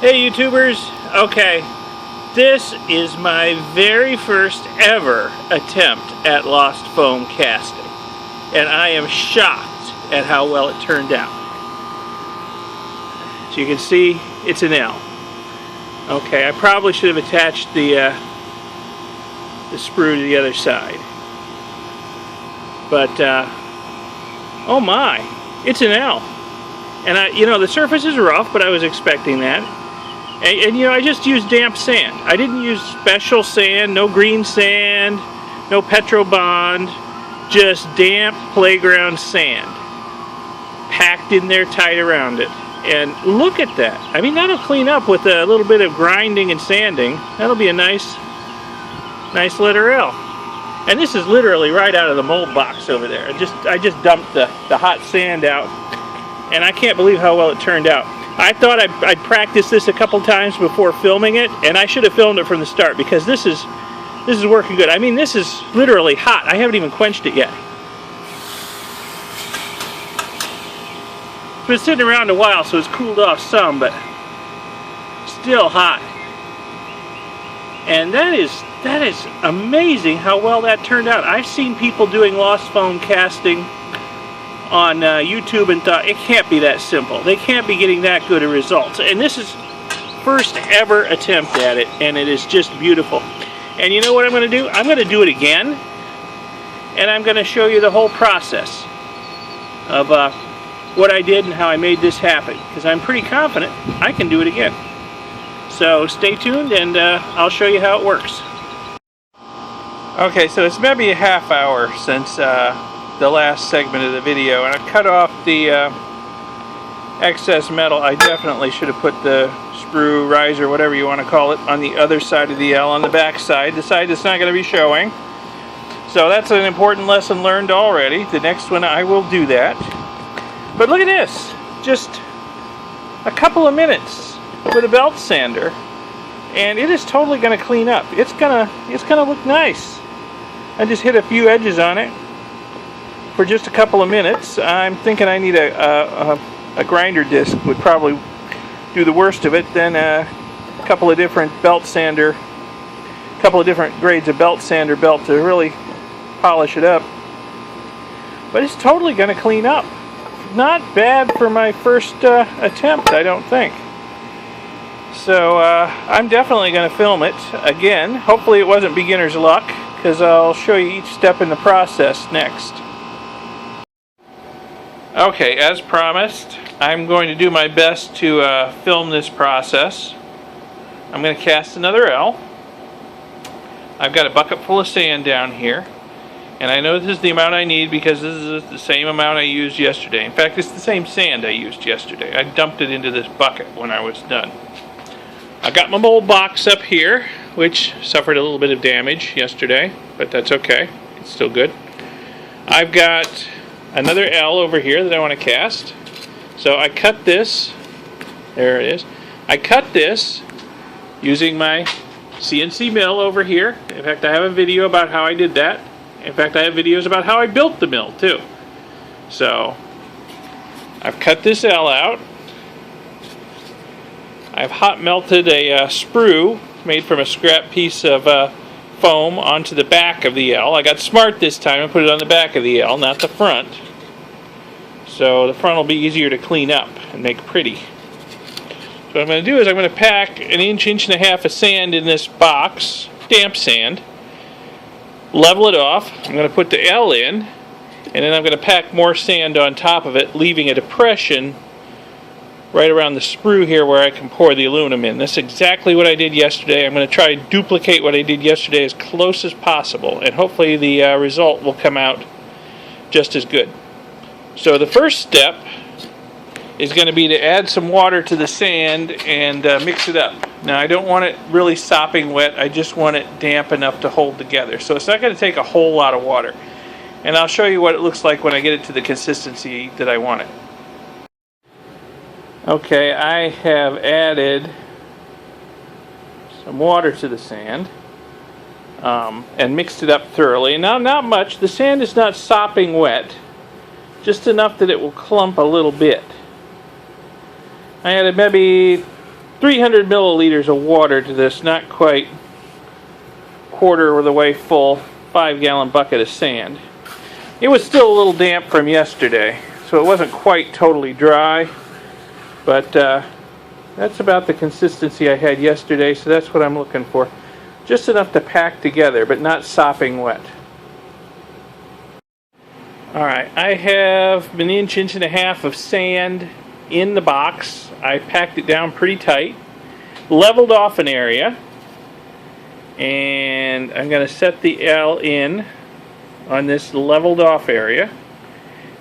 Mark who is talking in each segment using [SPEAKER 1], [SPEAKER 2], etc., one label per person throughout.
[SPEAKER 1] Hey YouTubers, okay, this is my very first ever attempt at lost foam casting, and I am shocked at how well it turned out. So you can see it's an L. Okay, I probably should have attached the sprue to the other side, but oh my, it's an L. And the surface is rough, but I was expecting that. And I just used damp sand. I didn't use special sand, no green sand, no Petrobond, just damp playground sand. Packed in there tight around it. And look at that. I mean, that'll clean up with a little bit of grinding and sanding. That'll be a nice letter L. And this is literally right out of the mold box over there. I just dumped the hot sand out. And I can't believe how well it turned out. I thought I'd practice this a couple times before filming it, and I should have filmed it from the start because this is working good. I mean, this is literally hot. I haven't even quenched it yet. It's been sitting around a while, so it's cooled off some, but still hot. And that is amazing how well that turned out. I've seen people doing lost foam casting on YouTube and thought it can't be that simple. They can't be getting that good of results. And this is first ever attempt at it, and it is just beautiful. And you know what I'm going to do? I'm going to do it again, and I'm going to show you the whole process of what I did and how I made this happen, because I'm pretty confident I can do it again. So stay tuned, and I'll show you how it works. Okay, so it's maybe a half hour since the last segment of the video, and I cut off the excess metal. I definitely should have put the sprue, riser, whatever you want to call it, on the other side of the L, on the back side, the side that's not going to be showing. So that's an important lesson learned already. The next one I will do that. But look at this, just a couple of minutes with a belt sander, and it is totally going to clean up. It's gonna look nice. I just hit a few edges on it for just a couple of minutes. I'm thinking I need a grinder disc would probably do the worst of it. Then a couple of different different grades of belt sander belt to really polish it up. But it's totally going to clean up. Not bad for my first attempt, I don't think. So I'm definitely going to film it again. Hopefully it wasn't beginner's luck, because I'll show you each step in the process next. Okay, as promised, I'm going to do my best to film this process. I'm going to cast another L. I've got a bucket full of sand down here, and I know this is the amount I need because this is the same amount I used yesterday. In fact, it's the same sand I used yesterday. I dumped it into this bucket when I was done. I've got my mold box up here, which suffered a little bit of damage yesterday, but that's okay. It's still good. I've got another L over here that I want to cast. So I cut this. There it is. I cut this using my CNC mill over here. In fact, I have a video about how I did that. In fact, I have videos about how I built the mill too. So I've cut this L out. I've hot melted a sprue made from a scrap piece of foam onto the back of the L. I got smart this time and put it on the back of the L, not the front. So the front will be easier to clean up and make pretty. So what I'm going to do is I'm going to pack an inch and a half of sand in this box, damp sand, level it off. I'm going to put the L in, and then I'm going to pack more sand on top of it, leaving a depression right around the sprue here where I can pour the aluminum in. That's exactly what I did yesterday. I'm going to try to duplicate what I did yesterday as close as possible, and hopefully the result will come out just as good. So the first step is going to be to add some water to the sand and mix it up. Now I don't want it really sopping wet, I just want it damp enough to hold together. So it's not going to take a whole lot of water. And I'll show you what it looks like when I get it to the consistency that I want it. Okay, I have added some water to the sand and mixed it up thoroughly. Now, not much. The sand is not sopping wet, just enough that it will clump a little bit. I added maybe 300 milliliters of water to this, not quite quarter of the way full 5-gallon bucket of sand. It was still a little damp from yesterday, so it wasn't quite totally dry, but that's about the consistency I had yesterday, so that's what I'm looking for. Just enough to pack together, but not sopping wet. Alright, I have an inch and a half of sand in the box. I packed it down pretty tight, leveled off an area, and I'm going to set the L in on this leveled off area,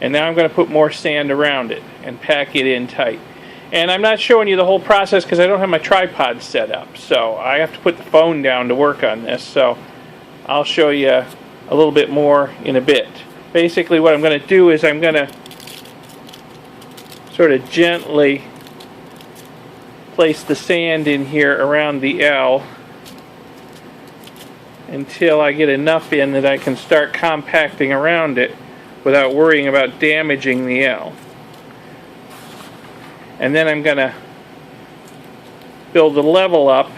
[SPEAKER 1] and now I'm going to put more sand around it and pack it in tight. And I'm not showing you the whole process because I don't have my tripod set up, so I have to put the phone down to work on this, so I'll show you a little bit more in a bit. Basically what I'm going to do is I'm going to sort of gently place the sand in here around the L until I get enough in that I can start compacting around it without worrying about damaging the L. And then I'm going to build the level up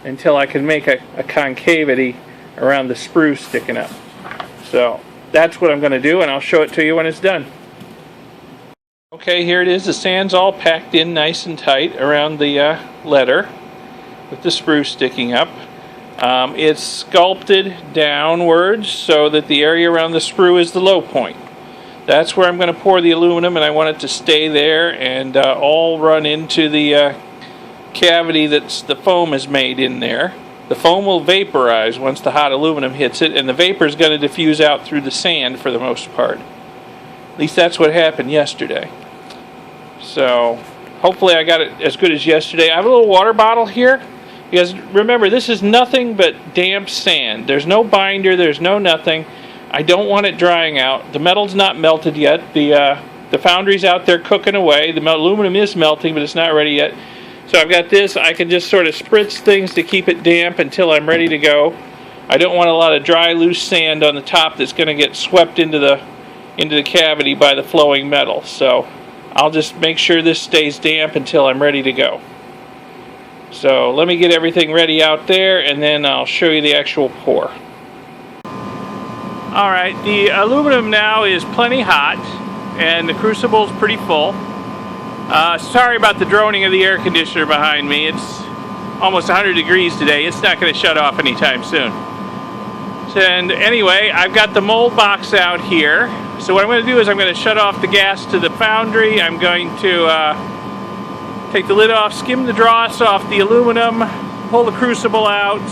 [SPEAKER 1] until I can make a concavity around the sprue sticking up. So that's what I'm going to do, and I'll show it to you when it's done. Okay, here it is. The sand's all packed in nice and tight around the letter with the sprue sticking up. It's sculpted downwards so that the area around the sprue is the low point. That's where I'm going to pour the aluminum, and I want it to stay there and all run into the cavity that the foam is made in there. The foam will vaporize once the hot aluminum hits it, and the vapor is going to diffuse out through the sand for the most part. At least that's what happened yesterday. So hopefully I got it as good as yesterday. I have a little water bottle here because remember, this is nothing but damp sand. There's no binder, there's no nothing. I don't want it drying out. The metal's not melted yet. The foundry's out there cooking away. The aluminum is melting, but it's not ready yet. So I've got this. I can just sort of spritz things to keep it damp until I'm ready to go. I don't want a lot of dry, loose sand on the top that's going to get swept into the cavity by the flowing metal. So I'll just make sure this stays damp until I'm ready to go. So let me get everything ready out there, and then I'll show you the actual pour. Alright, the aluminum now is plenty hot, and the crucible's pretty full. Sorry about the droning of the air conditioner behind me. It's almost 100 degrees today. It's not going to shut off anytime soon. And anyway, I've got the mold box out here. So what I'm going to do is I'm going to shut off the gas to the foundry. I'm going to take the lid off, skim the dross off the aluminum, pull the crucible out,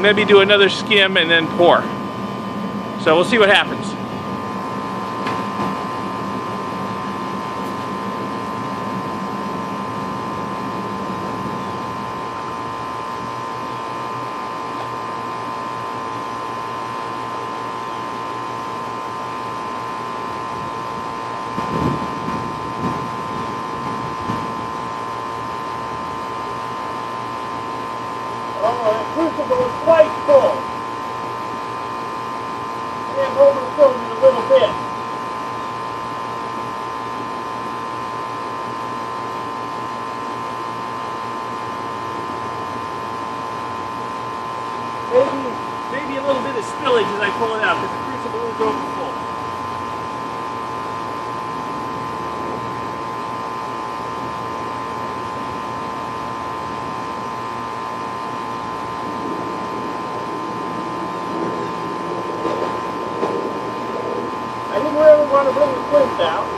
[SPEAKER 1] maybe do another skim, and then pour. So we'll see what happens. Oh, the crucible is quite full. And overfilled it a little bit. Maybe a little bit of spillage as I pull it out, because the crucible is overfull. I didn't really want to bring the flint out.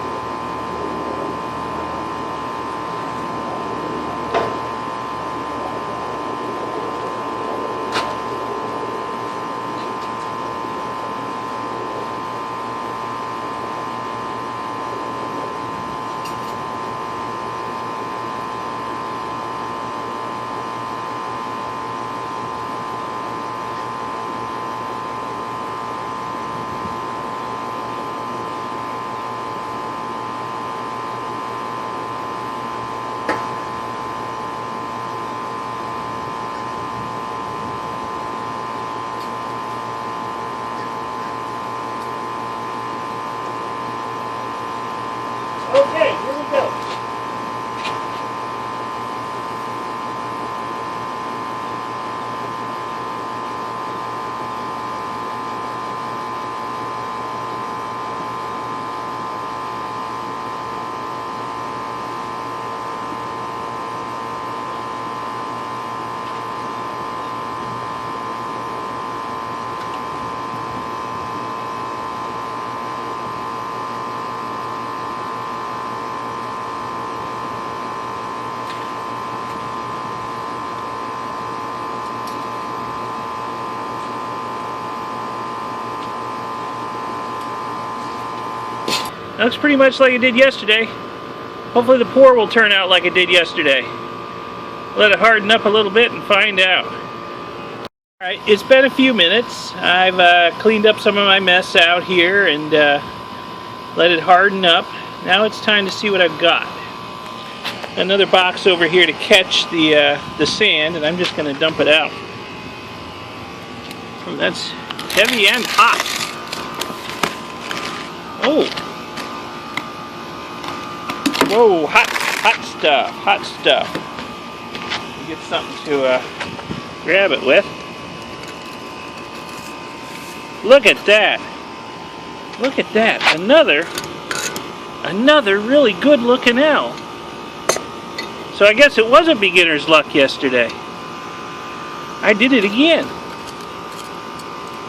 [SPEAKER 1] It looks pretty much like it did yesterday. Hopefully the pour will turn out like it did yesterday. Let it harden up a little bit and find out. Alright, it's been a few minutes. I've cleaned up some of my mess out here and let it harden up. Now it's time to see what I've got. Another box over here to catch the sand, and I'm just going to dump it out. Oh, that's heavy and hot. Oh. Whoa, hot stuff. Get something to grab it with. Look at that. Look at that. Another really good looking L. So I guess it wasn't beginner's luck yesterday. I did it again.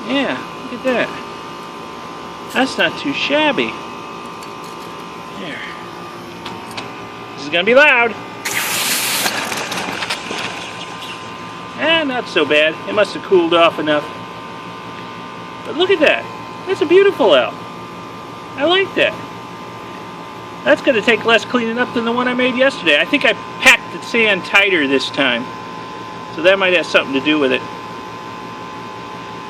[SPEAKER 1] Yeah, look at that. That's not too shabby. There. This is gonna be loud. Not so bad. It must have cooled off enough. But look at that. That's a beautiful L. I like that. That's going to take less cleaning up than the one I made yesterday. I think I packed the sand tighter this time. So that might have something to do with it.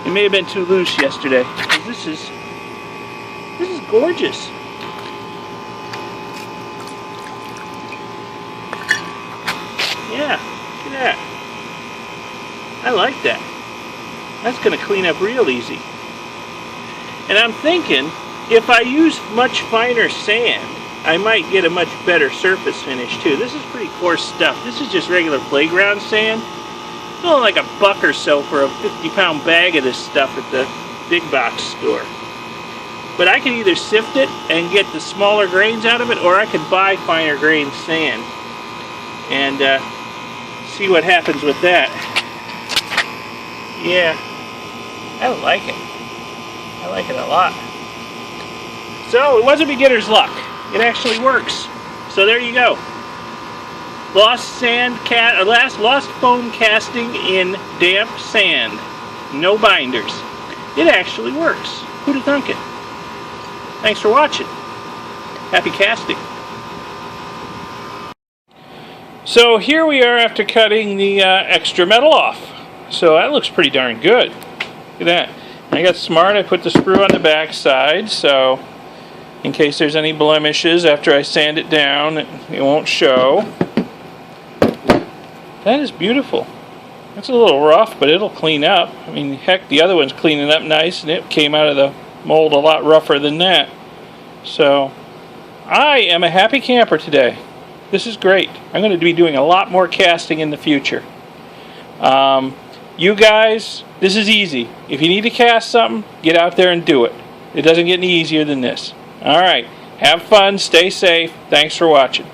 [SPEAKER 1] It may have been too loose yesterday. This is gorgeous. Yeah, look at that. I like that. That's going to clean up real easy. And I'm thinking, if I use much finer sand, I might get a much better surface finish too. This is pretty coarse stuff. This is just regular playground sand. It's only like $1 or so for a 50-pound bag of this stuff at the big box store. But I can either sift it and get the smaller grains out of it, or I could buy finer grained sand and see what happens with that. Yeah, I like it. I like it a lot. So it wasn't beginner's luck. It actually works. So there you go. Lost foam casting in damp sand. No binders. It actually works. Who'd have thunk it? Thanks for watching. Happy casting. So here we are after cutting the extra metal off. So that looks pretty darn good. Look at that. I got smart. I put the screw on the back side, so in case there's any blemishes after I sand it down, it won't show. That is beautiful. It's a little rough, but it'll clean up. I mean, heck, the other one's cleaning up nice, and it came out of the mold a lot rougher than that. So I am a happy camper today. This is great. I'm going to be doing a lot more casting in the future. You guys, this is easy. If you need to cast something, get out there and do it. It doesn't get any easier than this. Alright, have fun, stay safe. Thanks for watching.